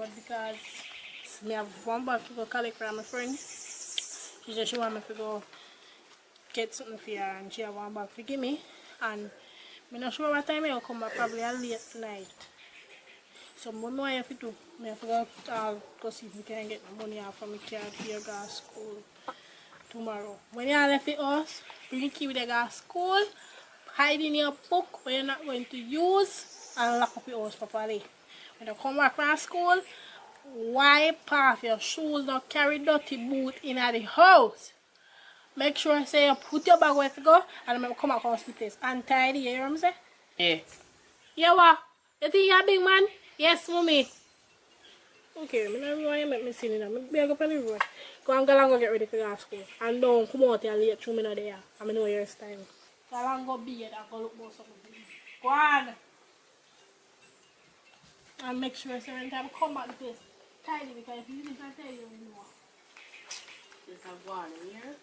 out because me have one bag to go collect from my friend. She said she want me to go get something for her and she have one bag to give me. And I'm not sure what time I'll come back, probably late tonight. So I don't know what I have to do. I have to go see if we can get the money out from my card here go to school tomorrow. When you left the house, bring the key with the go to school, hide in your book where you're not going to use and lock up your house properly. When you come back from school, wipe off your shoes, don't carry dirty boot in the house. Make sure say you put your bag where to go and then come back house with this. Untidy, you hear what I'm saying? Yeah. Yeah, what? You think you're a big man? Yes, mommy. Okay, I don't know why you make me sit in there. I go up on the road. Go and go get ready for go to school. And don't come out here late through me not there. I know your style. Go and go be it and go look for something. Go on. And make sure so every time I come back to this tidy because if you didn't tell you anymore. Just have one here.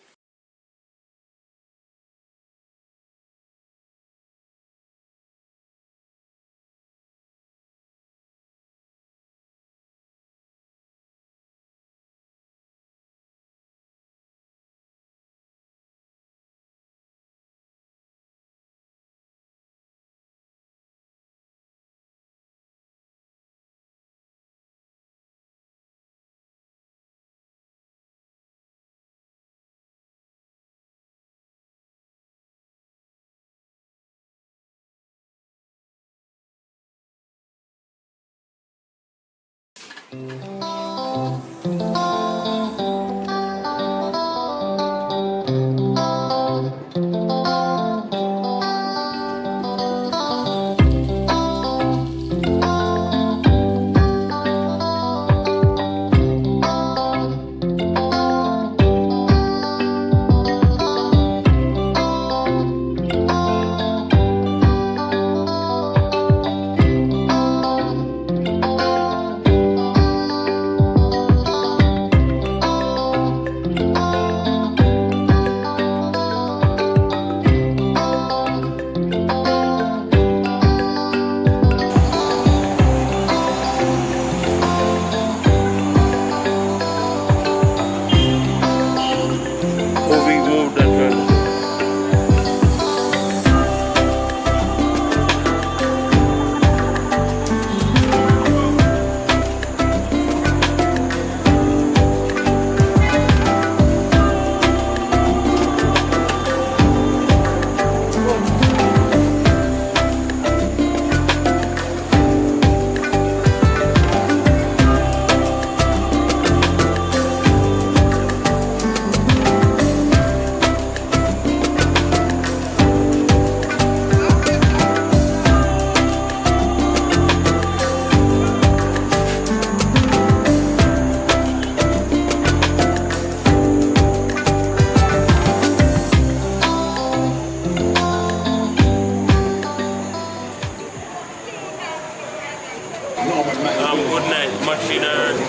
Good night, machine already.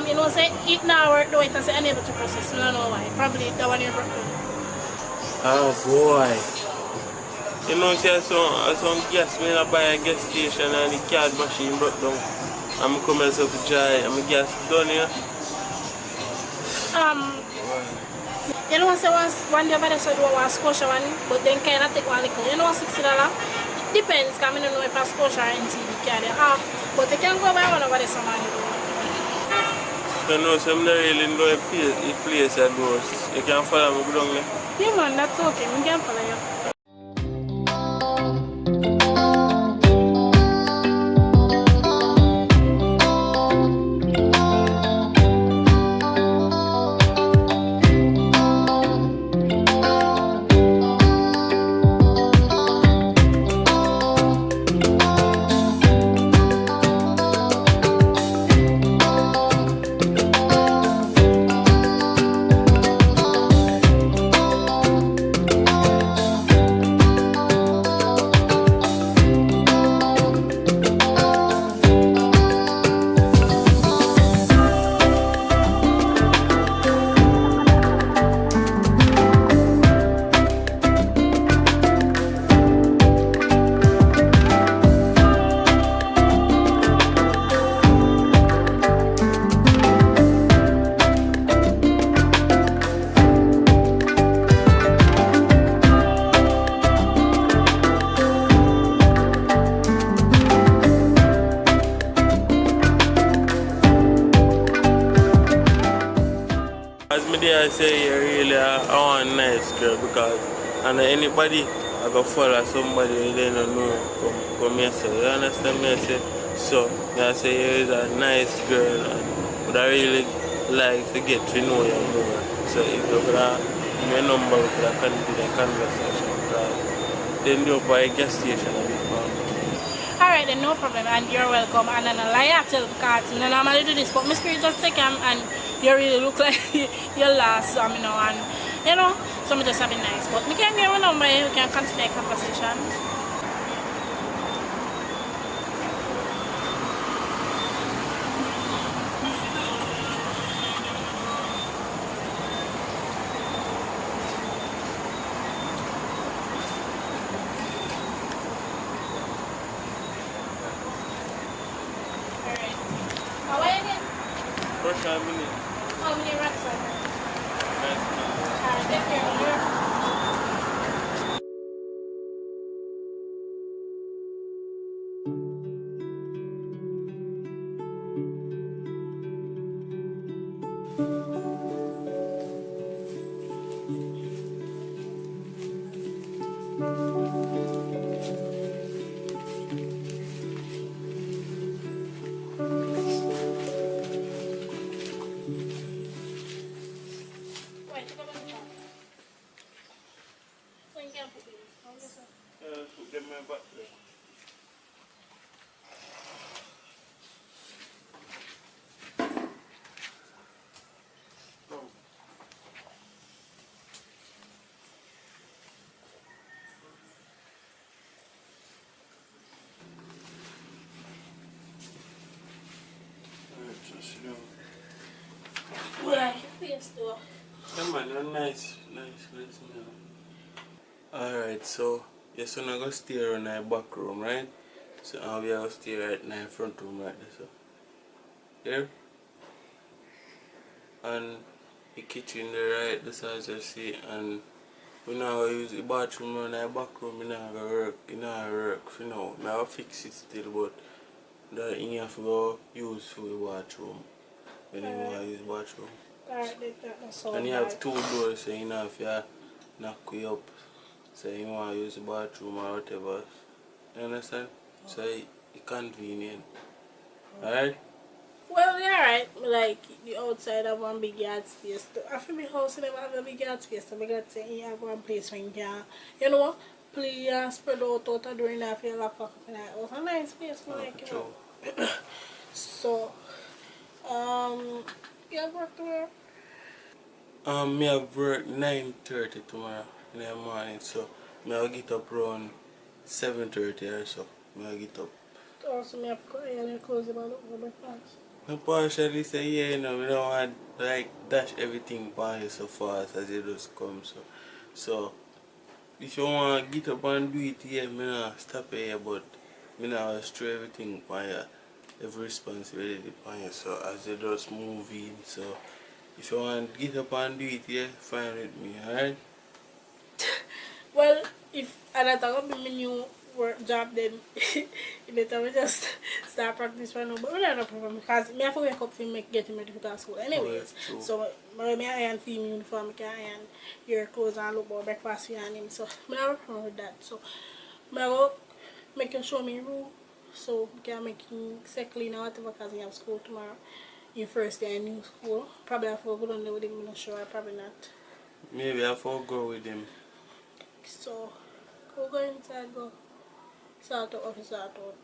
You know, say it now work though, it is unable to process. I don't know why. Probably that one you're broken. Oh boy. You know, see, some gas, I buy a gas station and the card machine broke down. I'm coming myself to try, I'm gas done here. You know, say one day I saw one Scotia one, but then kind of take one little. You know, $60. Depends, because I don't know if I Scotia or NTV carry half, but you can go buy one over there some money. You know, so I'm not really know a place at those. You can follow me down there. Yeah man, that's okay, we can follow you. As me there say, you really are a nice girl because and anybody I go follow somebody who they don't know come here say, you understand me? I say, so I say you're a nice girl and would I really like to get to know you more. So if you could have your number, we could have continue the conversation because then do by a gas station a bit more. Alright then, no problem, and you're welcome. And then I lie tell because I normally do this, but my spirit just take him and you really look like you're last, you know, and you know, so I'm just having nice. But we can get one number, we can continue the conversation. Alright. How are you again? First time in it. How many racks are there? Nice to meet you. Alright, take care of you. Wait, you come on the top. So you can put it. How is it? Put them in my back there. Well, I can face though. Yeah, man, you're nice, nice man. Alright, so your son are gonna stay around the back room, right? So we are gonna stay right now in front room right there, so. There? And the kitchen there right this as you see, and we now use the bathroom around the back room, you know gonna work, you know work for now. I will fix it still, but that you have to go use for the bathroom. When you want to use the bathroom. Alright, that's all. And you have two doors, so you know if you knock you up, so you want to use the bathroom or whatever. You understand? So it's convenient. Alright? Well, yeah, right. Like the outside have one big yard space. I feel my house never have a big yard space, so I got to say you have one place when you can, you know, play and spread out of during that feel like up in that house. A nice place, like you know. So, you have work tomorrow? Me have work 9:30 tomorrow in the morning, so I will get up around 7:30 or so. I will get up. Also, me have to go and your clothes about over breakfast. I partially say, yeah, you know, we don't want like dash everything upon you so fast as it just comes. So if you want to get up and do it here, me not stop here, but me not stray everything upon you, every responsibility upon you. So as you just move in, so if you want to get up and do it here, fine with me, alright? Well, if and I thought be my new work job, then you better me just start practice right now. But we don't have no problem because me have to wake up for me get him ready for school anyways. True. So me iron for him uniform, I can iron your clothes and look about breakfast for you and him. So me have a problem with that. So me go make you show me room so we can make him say clean or whatever because he have school tomorrow. In first day in new school. Probably have to go down there with him, I'm not sure, probably not. Maybe I have to go with him. So we'll go inside, go sort out what we sort out.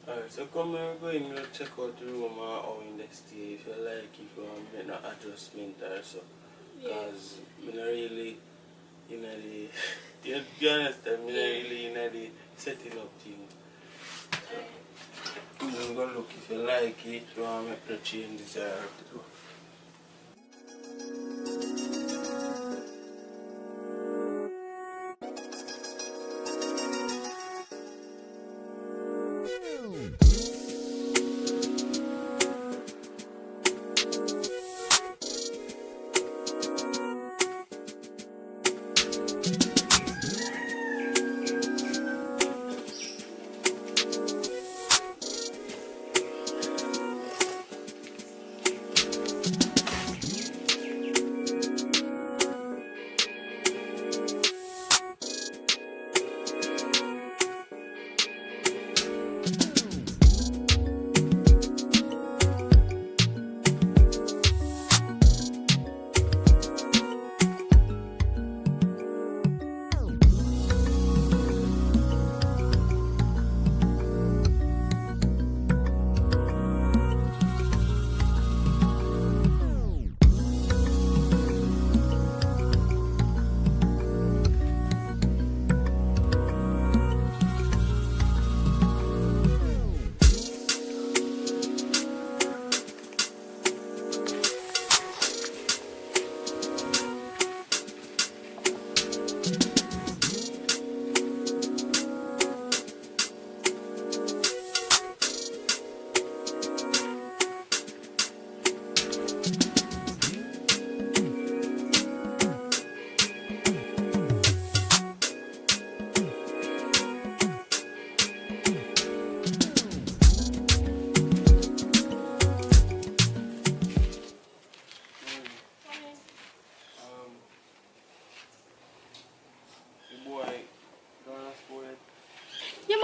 Alright, so come here, go in and check out the room or how in the stay if you like, if you want to make an adjustment or so. Because I'm not really in the, you understand, I'm not really in the setting up thing. I'm going to look if you like it, if you want to make the changes or have to do.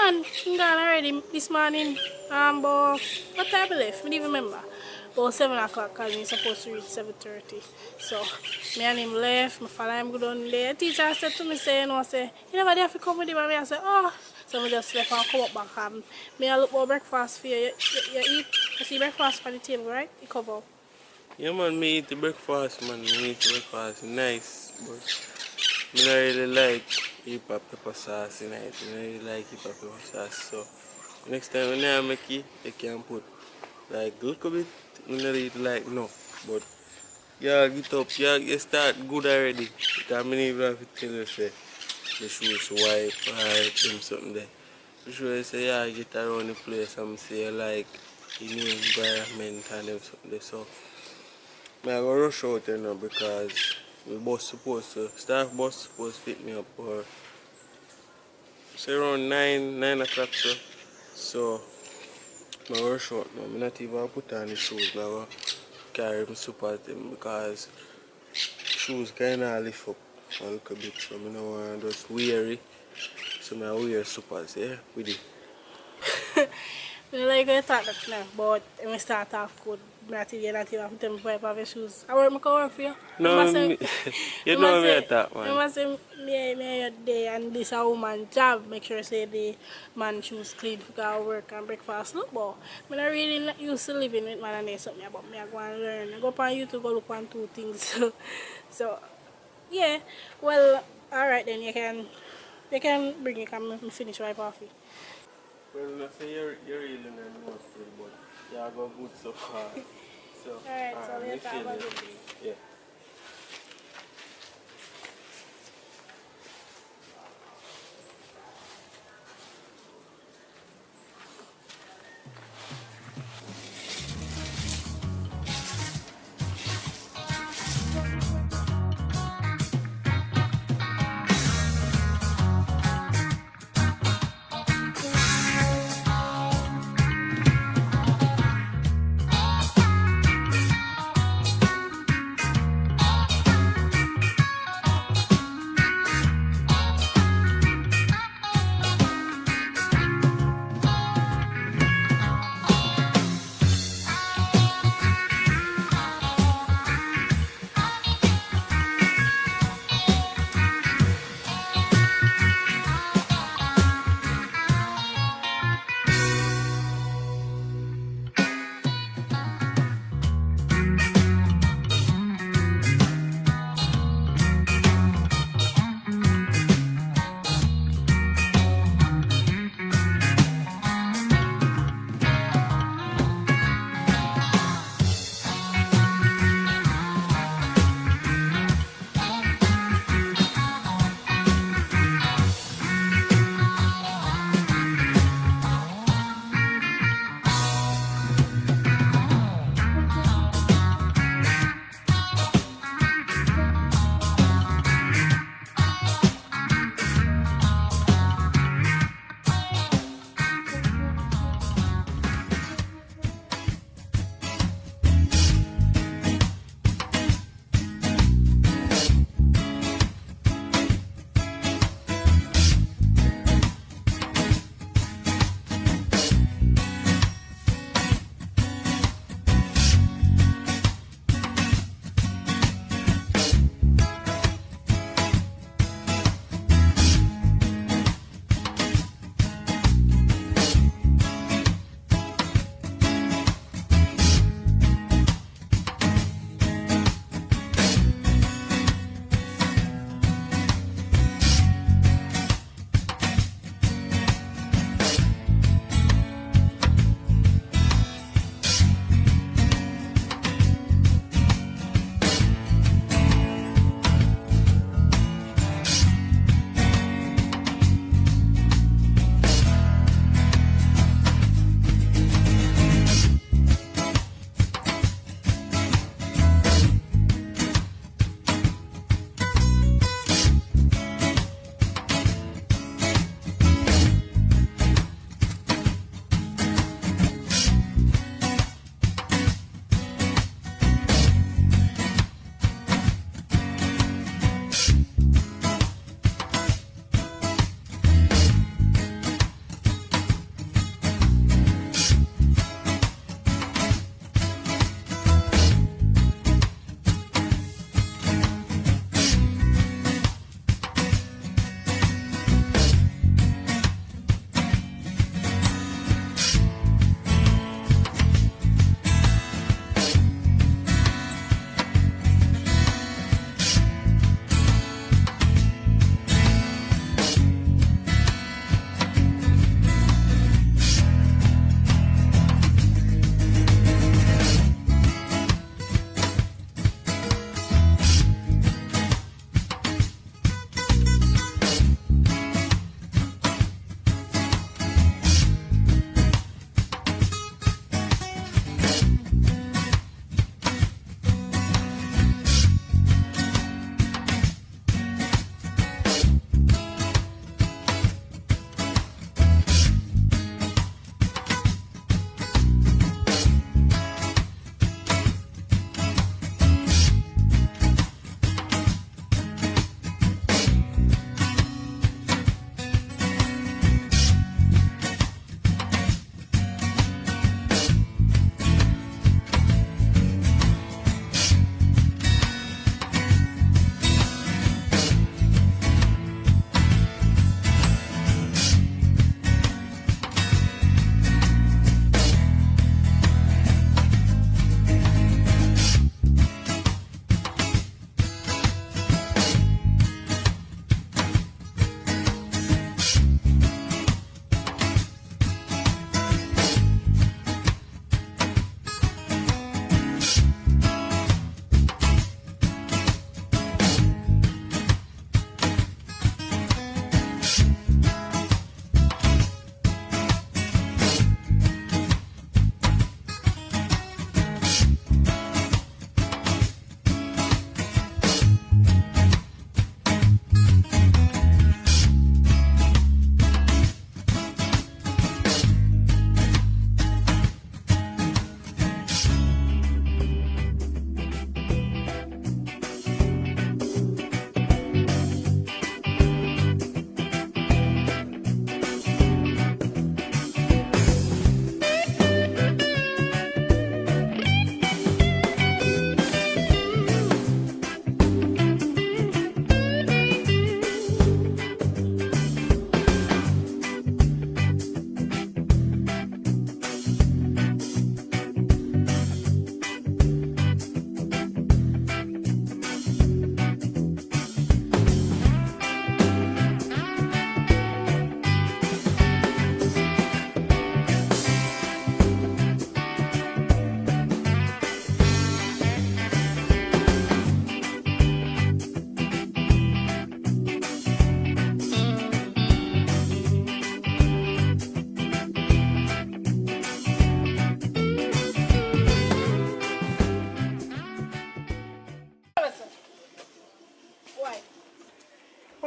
man, I'm gone already this morning. But what time I left? I don't even remember. About 7 o'clock because we're supposed to reach 7:30. So, me and him left, I follow him go down there. The teacher said to me, say, you know, say, you never have to come with him. And I said, oh. So I just left and come up back home. Me I look for breakfast for you. You eat? You see breakfast on the table, right? You cover. Yeah, man, me eat the breakfast, man. Me eat the breakfast. Nice, but I don't really like hip hop pepper sauce in it. I don't really like hip hop pepper sauce. So, next time when I make it, you can put like a little bit. I don't eat like no. But yeah, get up. Yeah, you start good already. Because I don't even have to tell you, say, the shoes wipe or them something there. The shoes say, yeah, get around the place and say, like, the new environment and them something there. So, I go rush out you know because the bus supposed to staff bus supposed to pick me up or say around 9 o'clock so I rush out now. I'm not even put on the shoes, I go carry my super them because shoes kinda lift up a little bit so I don't want to just weary. So I wear suppers, yeah, with it. I like to talk that now, but when we start off good, not even have to tell me if I have shoes. I can work for you. No, you know me at that I man. must say, me there and this a woman job, make sure say the man shoes clean for go work and breakfast. Look, but I not really not used to living with man and there's something about me. I go and learn. I go up on YouTube, go look on two things. So yeah, well, all right then you can bring it. Come finish my coffee. Well, I say you're really not know still, but you have got good so far. So, Alright, so me later feel have a it. good day. Yeah.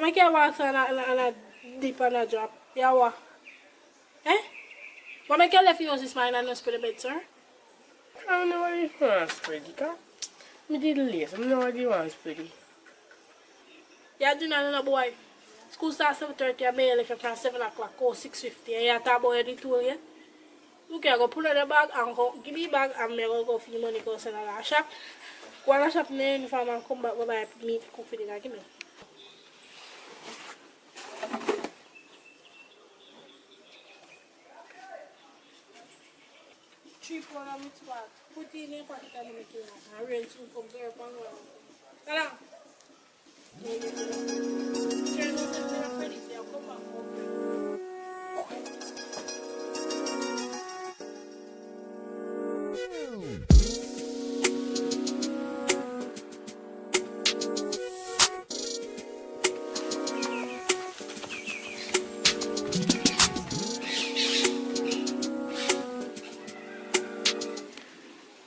make you walk on a dip and a drop. Yeah, what? Eh? What make you left you this mine and not spread the bed, sir? I don't know what you want to spread it, huh? I did late. I don't know what you want to spread it. Yeah, do not know, boy. School starts 7:30, I may leave you from 7 o'clock or 6:50. And you talk about the tool yet? Look, I go pull out the bag and go, give me bag and I go for the money go send a shop. Go on a shop in the uniform and come back and buy meat cook for the guy. Give me. Three pound of meat bag. Put it in your pocket and make it out. And rain soon comes there upon one. Hello? Turn it to the pretty, so I'll come back home.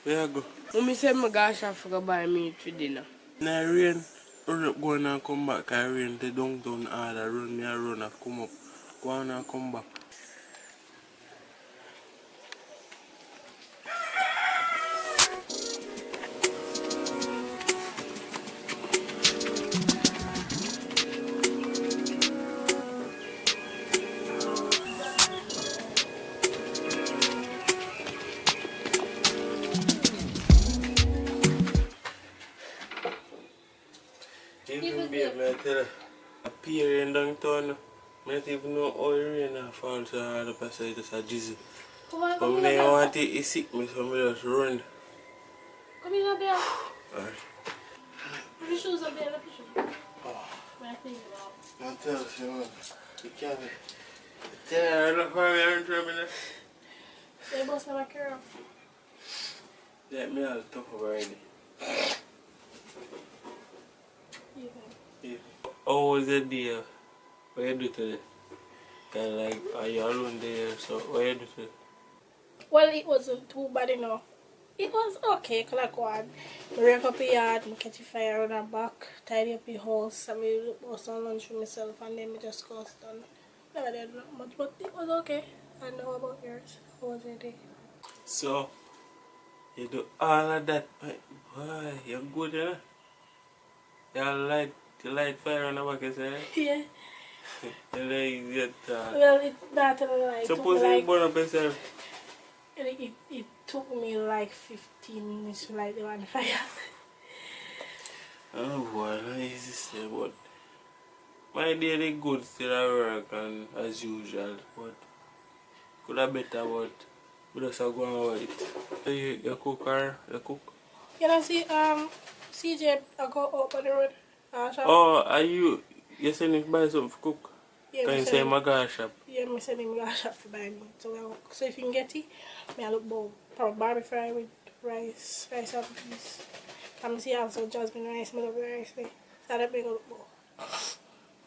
Where I go? Mommy said my gosh, I forgot to buy meat for dinner. Now rain, hurry up, go on and come back. I rain, the downtown order, run me a run and come up. Go on and come back. Even babe, I tell you, appear in downtown, I don't even know how it rain falls so hard up aside, it's a drizzle. But I don't want to eat sick, so I just run. Come here, Bill. Alright. Put your shoes up there, let me show you. My thing is off. I'll tell you, man. You can't. Tell you, look for me and throw me there. They bust my curl. Let me all tough already. Yeah. How was the day? What you do today? Kind of like, are you alone there? So, what you do today? Well, it wasn't too bad enough. It was okay, cause like one, I wake up the yard, I catch a fire on the back, tidy up the house, and we do some lunch for myself, and then we just go done. Never did not much, but it was okay. I know about yours. How was your day? So, you do all of that, boy, you're good, yeah? You light fire on the back, you say? Yeah. You like get Well, it's not like. suppose you burn up yourself. It took me like 15 minutes to light the one fire. Oh boy, not easy to say, but my daily good still at work and as usual, but could have better, but we just go on with it. So you cook or you cook? You know, see, CJ, I go up on the road. Shop. Oh, are you sending to buy something to cook? Yeah, Can you say my gas shop? Yeah, I'm sending my shop to buy me. So if you can get it, I look bowl. Probably barbie fry with rice and peas. I'm see also jasmine rice, I love the rice there. So that big look bowl.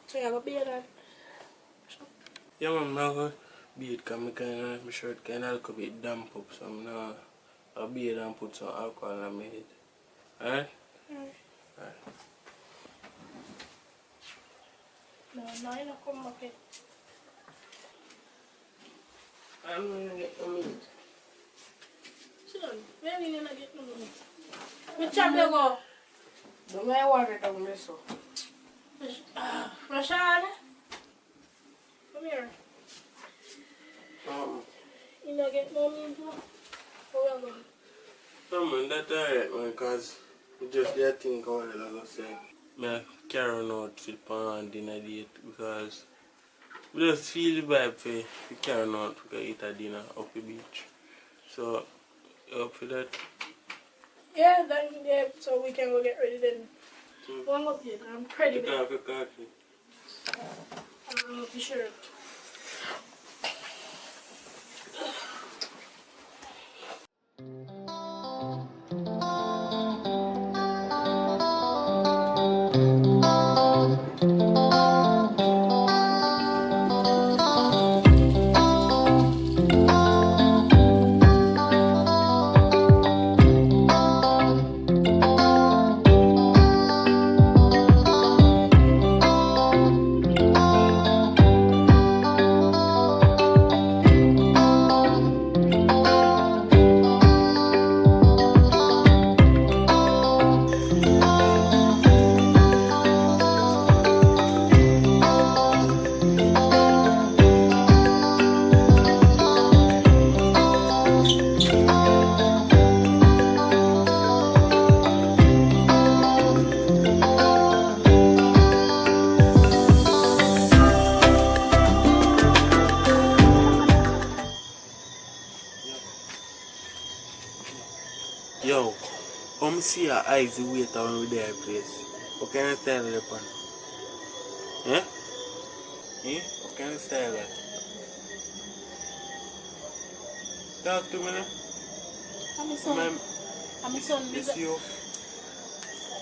So I go be that. Yeah, man, I go beat because my shirt kind of look a bit damp up, so I'm gonna beat and put some alcohol on my head. Alright? Alright. No, you don't come back yet. I'm going to get the meat. Son, where are you going to get the meat? Which chap you go? Don't I water down this so. Rashad? Come here. You don't get no meat, no? Oh, well, No man, that's alright man, cause just that thing all I go say. I carry on out with pan dinner date because we just feel the vibe for carry on out to eat a dinner up the beach. So you up for that? yeah, then, yeah, so we can go get ready then. One up here, I'm ready. You can't cook coffee. I'm not sure. Yo, come see your eyes the waiter when we there place. What kind of style they on? Eh? Eh? What kind of style that? Talk to me now. I'm my son. Man, I'm my son. this you.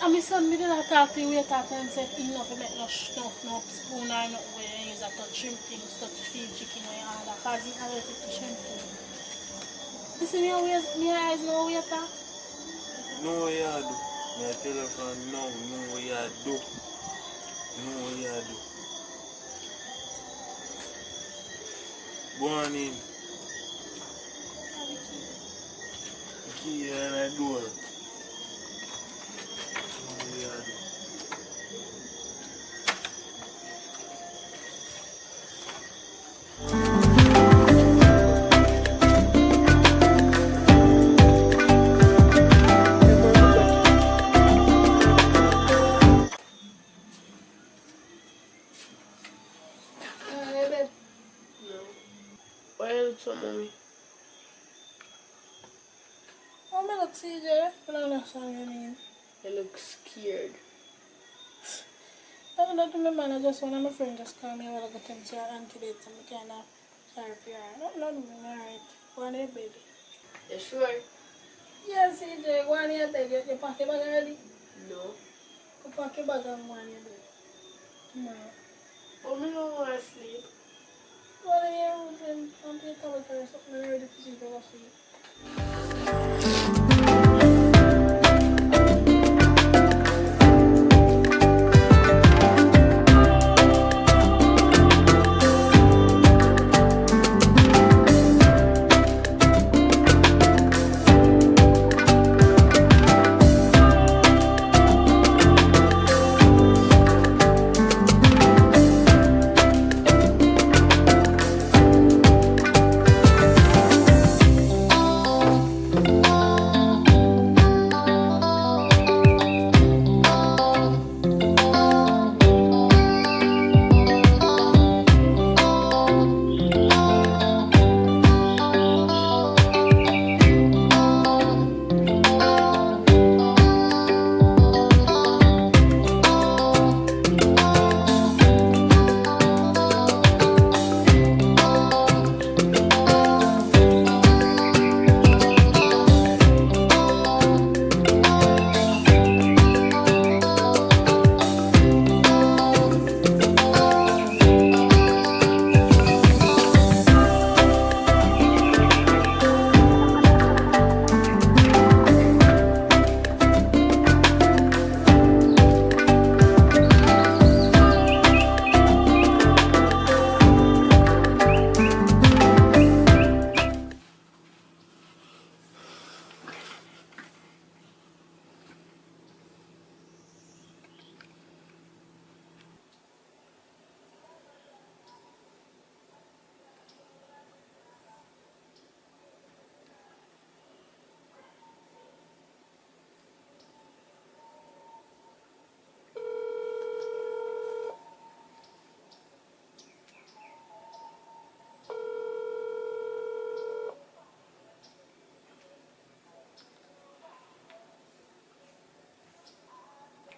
I'm my son. Me did not talk to you. We talk to him. Say he not make no spoon or nothing where he use a touch shrimp things, touch feed chicken or all that. Cause he allergic to shrimp food. You see me eyes no waiter. No what you do. Me tell you from now, no what you do. No what you do. Go on in. Key and I door. No what you do. No. Why you look so mommy? Oh, me look CJ. I don't understand what you mean. You look scared. I don't know to my man. I just one of my friends just called me a while ago to say her auntie did some kind of sorry for her. No, alright. Go on your bed. You sure? Yeah, CJ, go on your bed. You pack your bag already? No. Go pack your bag and go on your bed. Tomorrow. But me don't want to sleep. Go on your room and take a towel or something ready to see if you go sleep.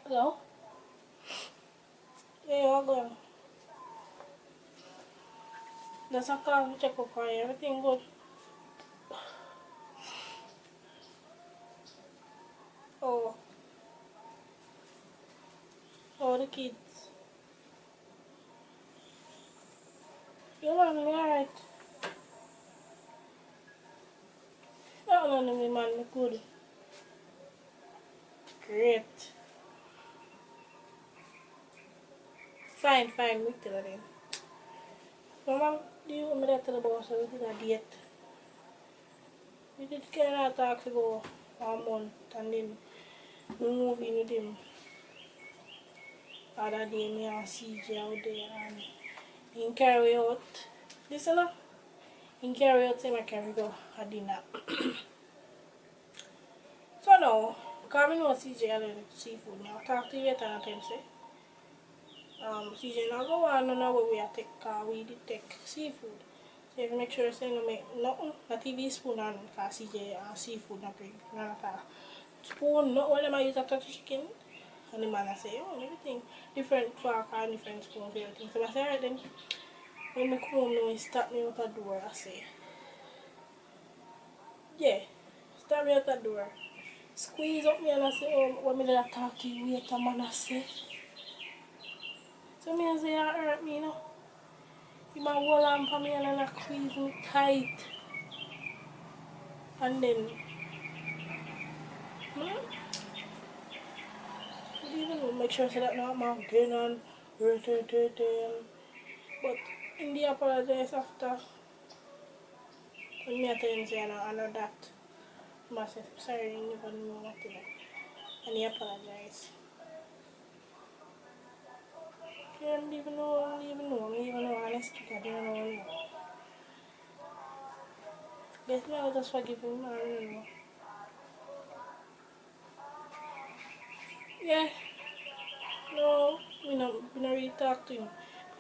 Hello? Yeah, you're good. Just a call to check up on you. Everything good? Oh, oh, the kids. You're not alright. Not me, man. Me good. Great. Fine. We tell them. Mama, do you want me to tell the boss that we did a date? We did kind of talk ago 1 month and then we moved in with him. Other day, me and CJ out there and he carry out. Listen up. He carry out him I carry go a dinner. So now, because I know CJ allergic to seafood, I'll talk to you later and tell you say. CJ now go on none of where we take, we did take seafood. So you make sure you say no make nothing, not even spoon and CJ and seafood not bring none at all. Spoon, not what them I use to touch chicken. And the man I say, oh everything. Different fork and different spoon for everything. So I say alright then when I come home now he stop me out the door I say, yeah, stop me out the door. Squeeze up me and I say, oh what me did I talk to you wait a man I say. So me I say it hurt me you know. You might hold on for me and I squeeze me tight. And then even make sure so that not my again and but in the apologize after when me I tell him say I know that. I say sorry you never know what to do. And he apologize. I don't even know, honest to God, I don't know. Guess me, I'll just forgive him, I don't know. Yeah, no, we not really talk to him.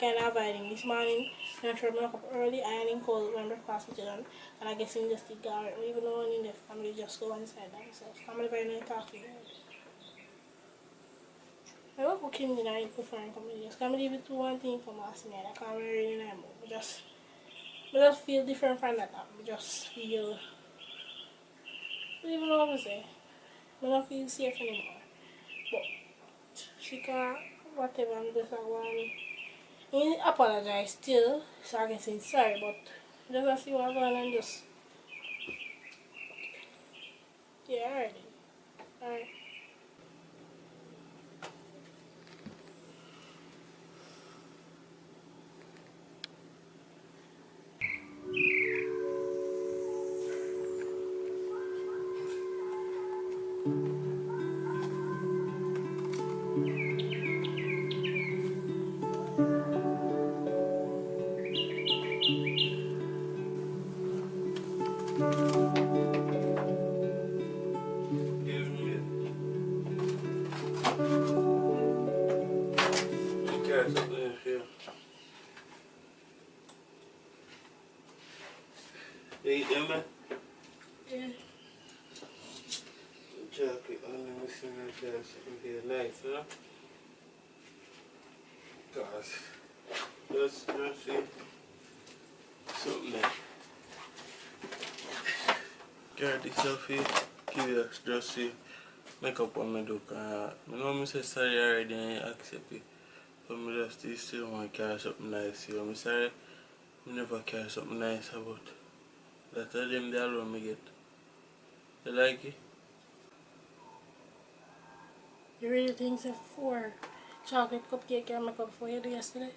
Kind of avoiding this morning. I'm sure I woke up early, ironing cold when breakfast was done. And I guess in just the garden, even though in the family just go inside themselves. Family very not talk to him. I was cooking dinner, I prefer comedy. Just come leave it to one thing for last night. I can't really remember. I just feel different from that. I just feel, I don't even know what to say. I don't feel safe anymore. But she can, whatever, I'm just like one. He apologized still, so I can say sorry, but just see what's going on and just, yeah, alright. Alright. You eat them, man? Yeah. Chocolate on them, something here nice, you know? Because just see something there. Get this off here, give you just see make up on me do. I know me say sorry already and you accept it. But me just still want to carry something nice. You know, I'm sorry, I never carry something nice about. That's all them the alone me get. You like it? You really think that 4 chocolate cupcake can make up for you do yesterday?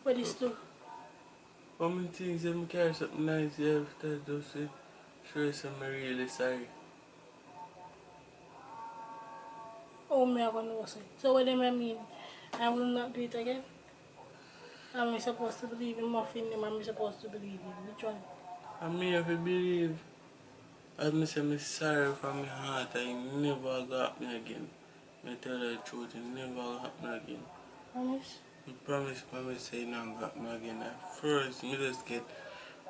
What is do? How many things that me carry something nice yeah, after just say, sure I'm really sorry. Oh, me I gonna know say. So what do I mean? I will not do it again? Am I supposed to believe in muffin him? Am I supposed to believe in which one? I may have to believe, as me say, me sorry from my heart, I never got me again. I tell you the truth, it never got me again. Promise? I promise, say it never got me again. At first, me just get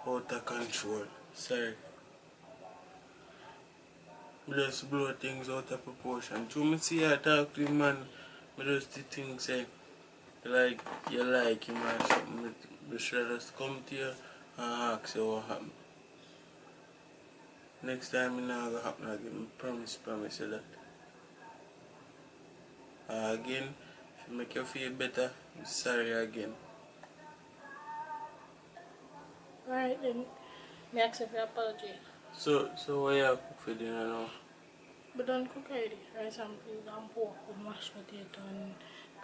out of control. Sorry. Me just blow things out of proportion. True, me see I talk to him, man, me just think say, like, you like him or something. Me should just come to you and ask you what happened. Next time, it not gonna happen again. I promise you that. Again, if it make you feel better, I'm sorry again. Alright then. Me accept your apology. So what you cook for dinner now? But don't cook already. Rice and peas and pork with mashed potato and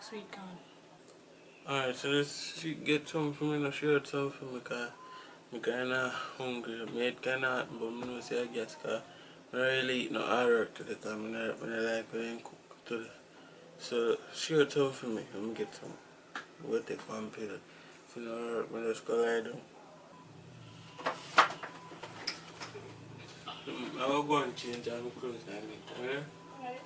sweet corn. Alright, so let's get some for me, no share some for me, cause I'm kinda hungry. My head kinda hot, but I know say I guess, cause I don't really eat no hard today, cause I don't like when I cook today. So share some for me, let me get some. We'll take one pill. If you know hurt, I just go lie down. I will go and change all my clothes and everything, alright? Right.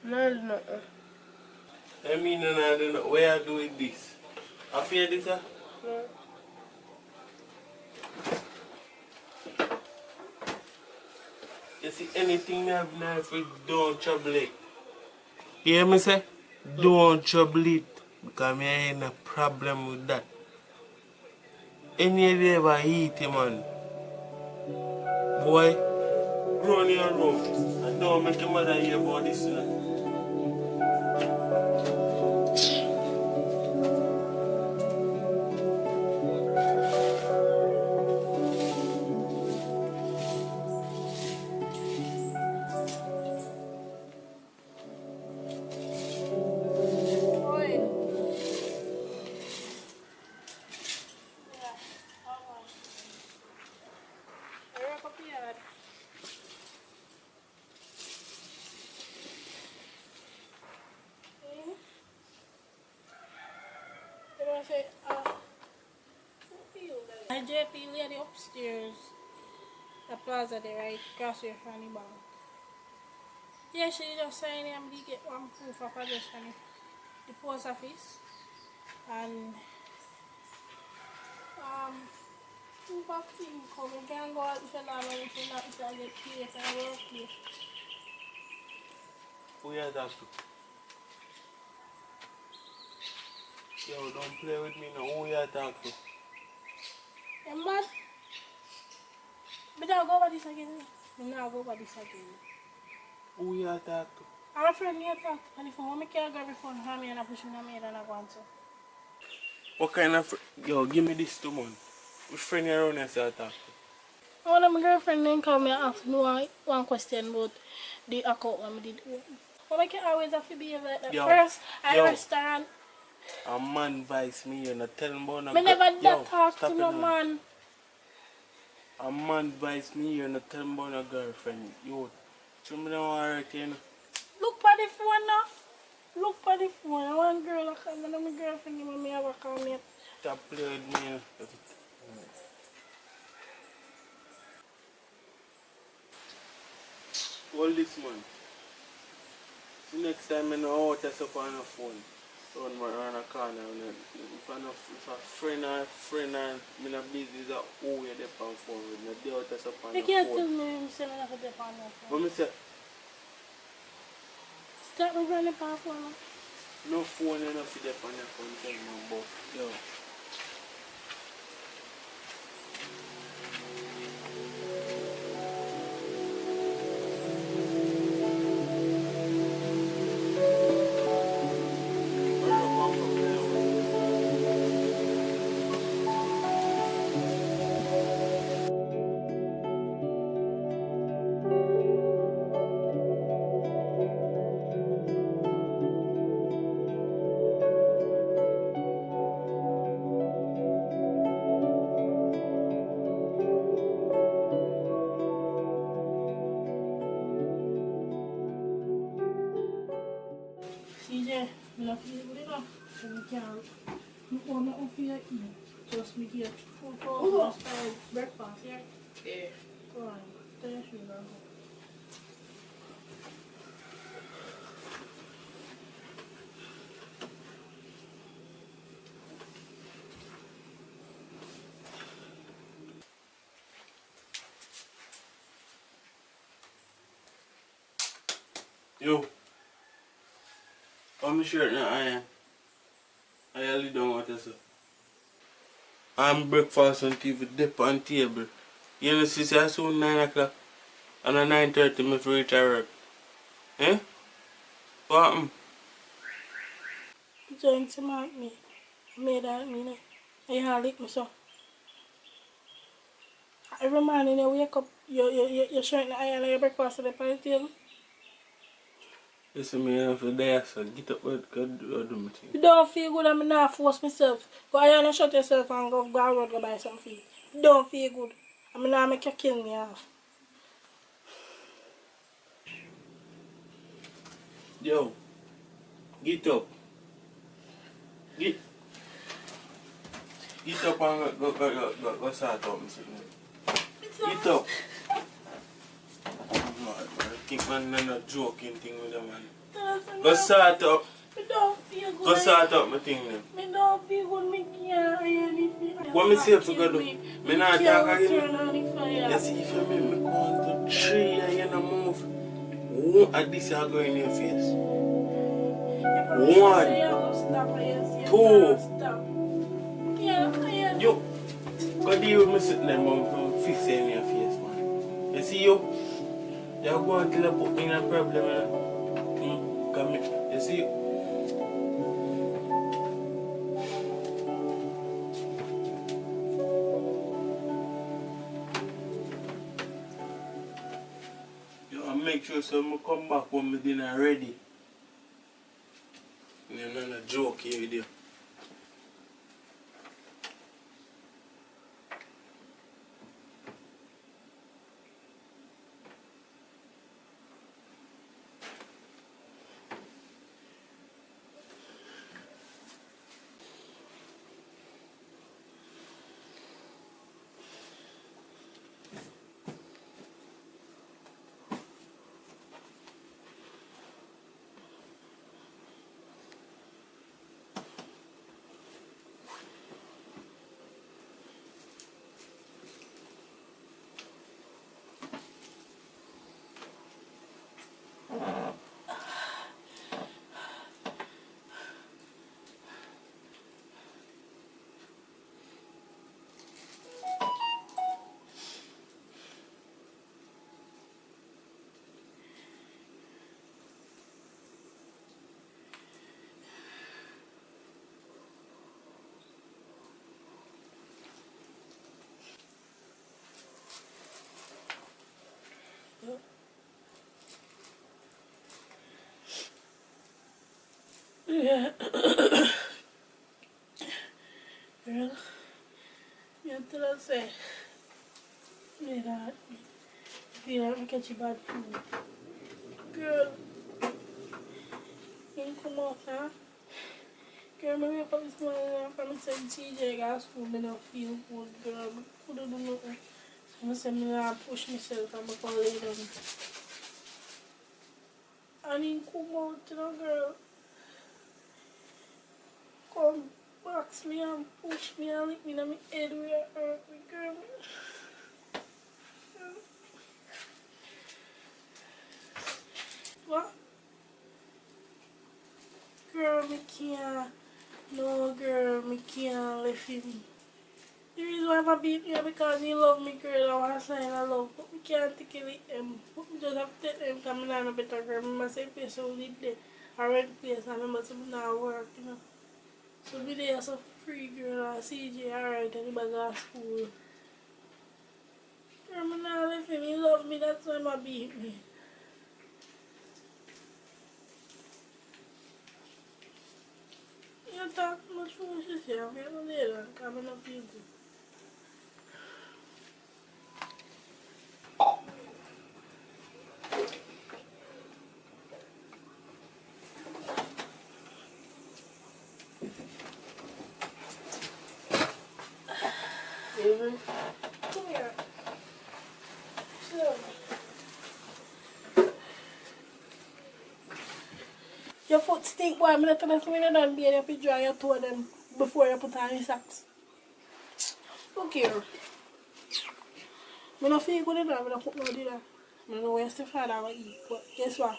No, nothing. I mean, and I don't know where I do with this. I feel this, No. You see, anything me have knife with, don't trouble it. You hear me say? Don't trouble it. Because me ain't a problem with that. Any day ever eat it, man. Boy, run your room. And don't make your mother hear about this, you know. Oi. Yeah, alright. Hurry up here. Hmm? You know what I say? My JP lady upstairs, the plaza there, right? Across here from the bank. Yeah, she just signed him to get one proof of address from the post office. And, proof of income. You can go out if you're not going to not get paid for the workplace. Who you talk to? Yo, don't play with me now. Who you talk to? And mad? But I'll go over this again. I'll go over this again. Who you talk to? I'm afraid me to talk on the phone. I can't grab the phone from me and I push in the maid and I go on to. What kind of yo, give me this too, man. Which friend you around here say I talk to? One of my girlfriend then called me and asked me one question about the account when I did open. But I can always have to behave like that. Yo, First, I yo. restaurant. A man vice me, you not tell him about no Me never yo, talk stop to it no now. man. A man vice me, you not tell him about no girlfriend. Yo, show me no alright, you know. Look for the phone now. Look for the phone. One girl I call me, my girlfriend, me have a call me. Stop playing with me, you know. Hold this, man. See, next time I know how to up on a phone. Around a corner. If a friend and me not busy, is a who you there on phone with. No doubt that's up on You the can't tell phone. me I'm selling off a dip on my phone. What me say? Start me running the phone. No phone, you know, see that on your phone. Tell me about. Yo. CJ, me not feel good enough. So we can't look on nothing for you eat. Just me get food for us for breakfast, yeah? Yeah. Go on. Tell your sugar. Yo. I'm shirt now, I really don't want to say. I'm breakfast on TV, dip on table. You know, see, I soon 9 o'clock. And at 9:30, me for reach work. Eh? What happened? You trying to mark me. I made that me now. You can't lick me so. Every morning you wake up, you're showing the iron and your breakfast on the table. Listen, me, have to die, so get up with God, do my thing. You don't feel good and I not force myself. Go ahead and shut yourself and go out go buy some food. You don't feel good. I mean, I make you kill me off. Yo, get up. Get up and go start out, me. Get up. I'm mad, man. think man not joking thing with them man. Listen, Go sort up. I don't feel good. Go sort up my thing then. I don't feel good. I can't really. What me say if you go do? Me not talk again. Turn on the fire. You see if you make me go on to 3 and you don't move. One at this I go in your face. One. Two. Yeah. Yo. Go deal with me sitting there man fix it in your face man. You see you? You're going to put me in a problem man. Come here. You see you? And make sure so I come back when my dinner ready. You're not a joke here with you. Yeah. Girl, you tell us say, me that feel like I catch a bad food. Girl, you come out now. Girl, me wake up this morning and I said TJ gas food, me not feel good. Girl, I couldn't do nothing. So I said me not push myself and I can lay down. And he come out, you know, girl. Come box me and push me and lick me in my head where it hurt me, girl. What? Girl, me can't. No, girl, me can't leave him. The reason why I beat me is because he love me, girl. I want to sign a love. But me can't take it with him. But me just have to take him because I'm not a better girl. I must say place who live there. I rent place and I must not work, you know. So be there so free, girl. And CJ alright and he back at school. Girl, me not leave him. He love me. That's why he beat me. You talk much for what you say. I'm going to lay down because I don't feel good. Come here. So, your foot stink, boy. I'm not going to when you're done being, you have to dry your toe them before you put on your socks. Look here. I don't feel good enough. I don't put no dinner. I don't know where Stefan I will eat. But guess what?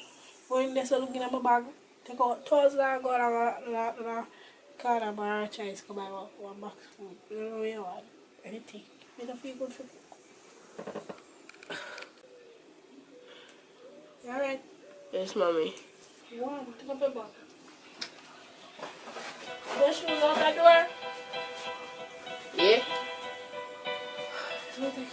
When they're looking at my bag, take out $1,000 and go to the corner bar and try to buy one box food. I don't know where you want. Anything. I don't feel good for cook. You alright? Yes, mommy. You want to take up your bag? Your shoes out that door? Yeah? So take it.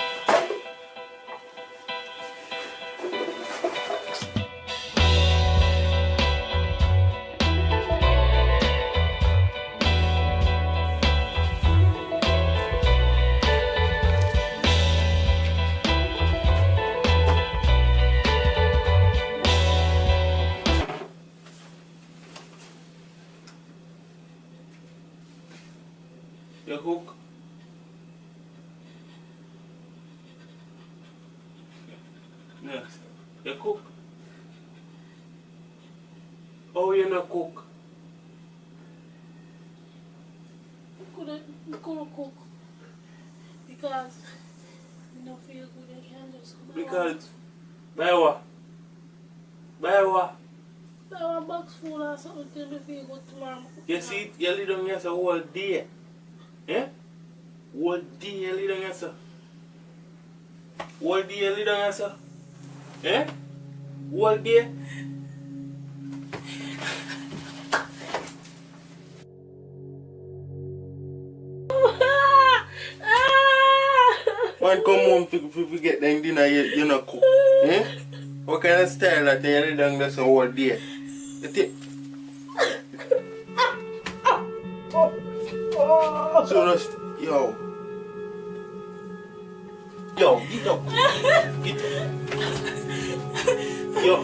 You cook? Yes. You cook? How you not cook? I couldn't cook because I don't feel good. I can't just come Because, by what? By what? buy one box full or something till me feel good tomorrow. You see, you lay down here so whole day. Eh? Whole day you lay down here so. Whole day you lay down here so. Eh? Whole day. Man come home to get them dinner, you not cook. Eh? What kind of style that you lay down there so whole day? You think? So that's, yo. Yo, get up. Get up. Yo.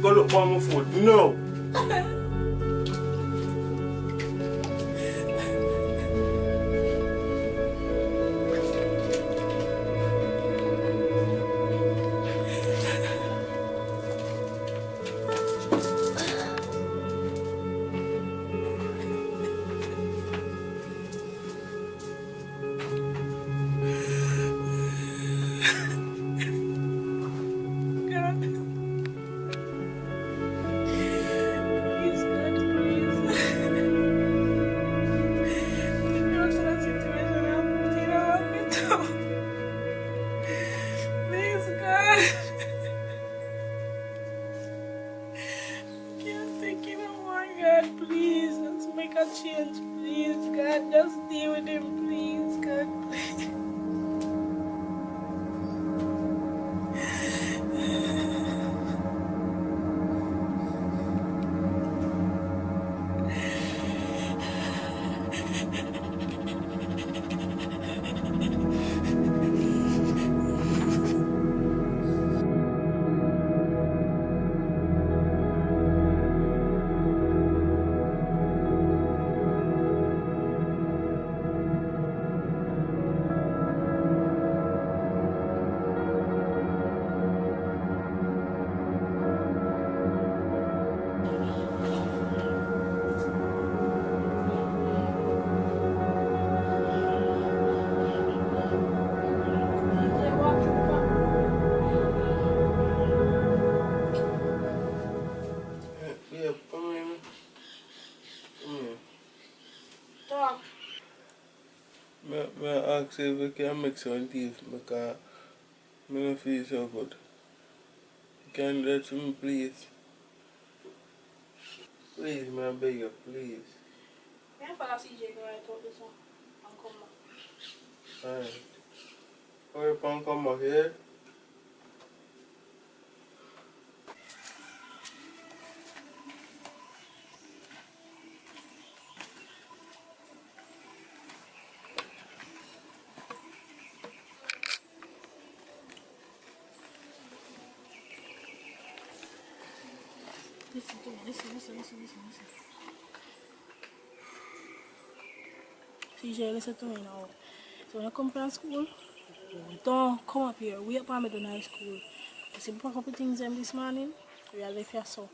Go look for my food. No. Please, God, please. If you're to that situation, I'm putting on me too. Please, God. Can't take it no more, God. Please, let's make a change. Please, God, just deal with him. Please, God. Please. Yeah, come in. Talk. May I ask if we can make some tea because I don't feel so good. Can you do that to me, please? Please, man, I beg you, please. May I follow CJ go right out this one and come back? Alright. Hurry up and come back here. Listen to me. Listen. CJ, listen to me now. So when I come from school, don't come up here. Wait for me to high school. I see pack up the things them this morning. We are left here so.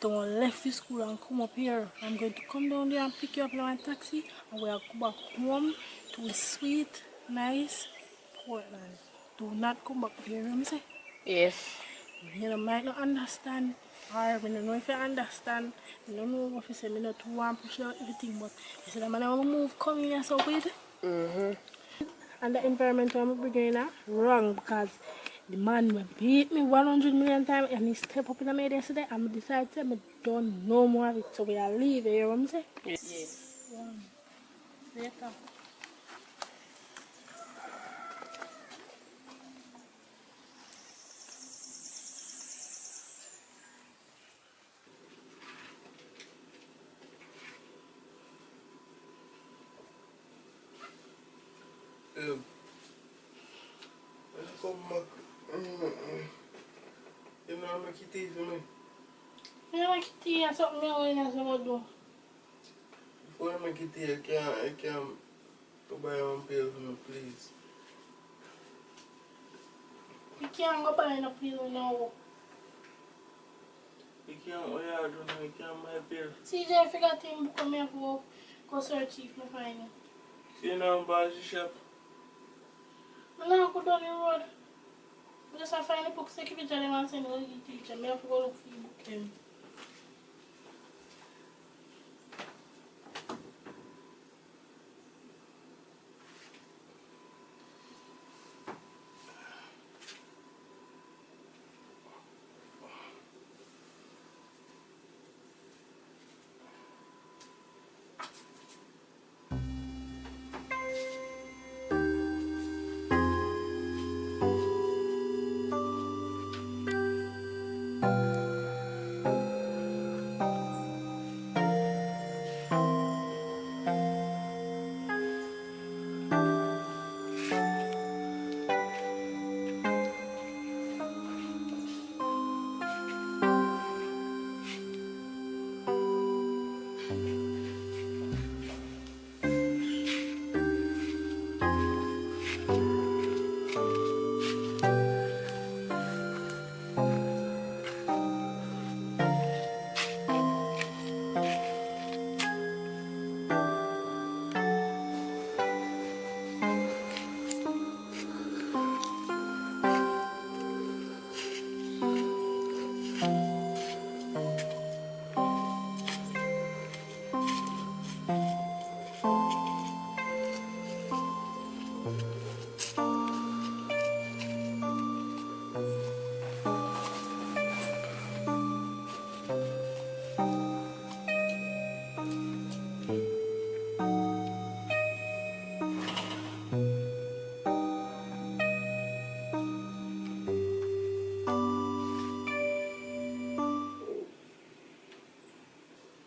Don't left the school and come up here. I'm going to come down there and pick you up in my taxi and we'll go back home to a sweet, nice Portland. Do not come back up here, you know what I'm saying? Yes. You know, might not understand, or I don't know if you understand. I don't know if you say me not to want to push out everything, but you said I'm gonna move coming here so with. And the environment I'm bringing in wrong because the man will beat me 100 million times and he step up in the media yesterday and I decided to don't know more of it. So we are leaving, you know what I'm saying? Yes. Later. Let's come back. You know, make it tea for me. You know, like tea and something else I'm going to do. Before I make it tea, I can go buy one pill for me, please. You can't go buy no pill now. can't, what you do now? You can't buy bill. CJ, if you got him, come here for go search if you find him. See you now, boss, the shop. I now go down the road. Just I find the books, take a picture of them and send it to the teacher. I have to go look for the book them.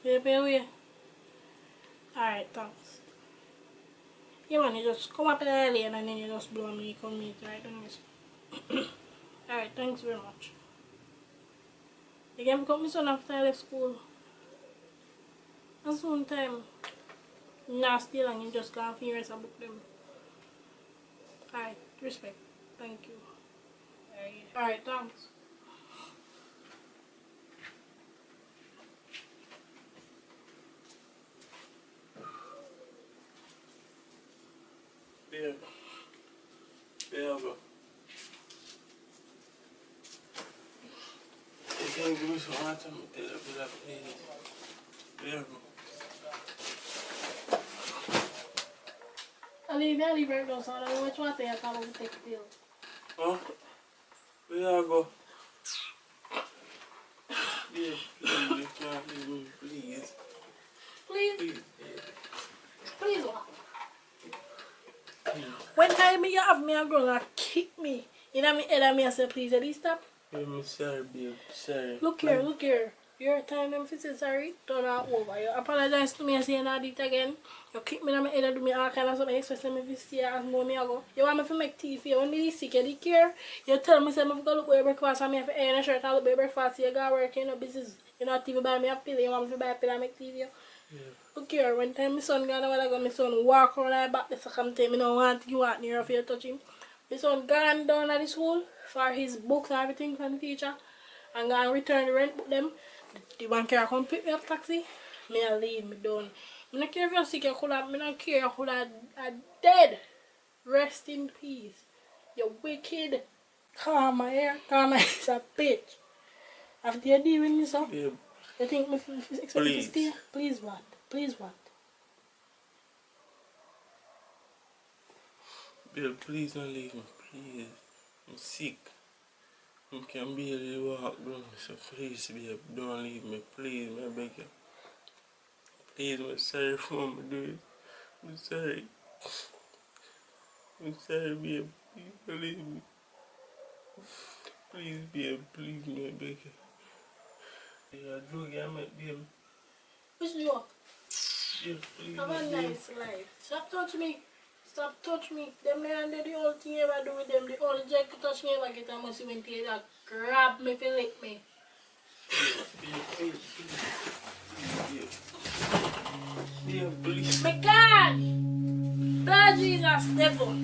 Baby, alright, thanks. Yeah, man, you just come up in the lane and then you just blow me, come meet right on this. Alright, thanks very much. You can pick up my son after I left school. And soon time, not still and you just go for years and book them. Alright, respect. Thank you. Alright, thanks. Babe. Babe. You can give me some water, please. Babe. I leave right now, so I don't know which water you can take the pill. Huh? Where you go? Babe, please, you can't leave me, please. Please? Please, Please what? please. When time you have me, I'm gonna kick me. You know me head and me I say please at least stop. I'm sorry, babe. Sorry. Look here. Your time them fi say sorry, turn out over. You apologize to me and say you not do it again. You kick me in my head and do me all kind of something, especially me fi stay and know me I go. You want me to make tea for you when me sick, you care. You tell me say me go look for breakfast and me have to iron a shirt and look for breakfast, you go work, you know business. You not even buy me a pill, you want me to buy a pill and make tea for you. Yeah. Look here, when time my son gone a while ago, my son walk around my back, so come tell me no want you want near if you touch him. My son gone down at the school for his books and everything from the teacher and gone return the rent book them. The one can come pick me up taxi, me and leave me done. I don't care if you're sick, you could have, I don't care you could have dead. Rest in peace. You wicked. Karma here, karma is a bitch. After you deal with me, so, Babe. you think me expect me to stay? Please what? Please what? Babe, please don't leave me, please. I'm sick. I can barely walk down, so please, babe, don't leave me, please, I beg you. Please, I'm sorry for what I'm doing. I'm sorry. I'm sorry, babe. Please don't leave me. Please, babe, please, I beg you. Yeah, drug you make, babe. Which joke? Babe, please, Have a babe. nice life. Stop touch me. Stop touch me. Them there and the only thing you ever do with them, the only jack touch me ever get a must when they that grab me for lick me. Babe, please. My God! Lord Jesus, devil.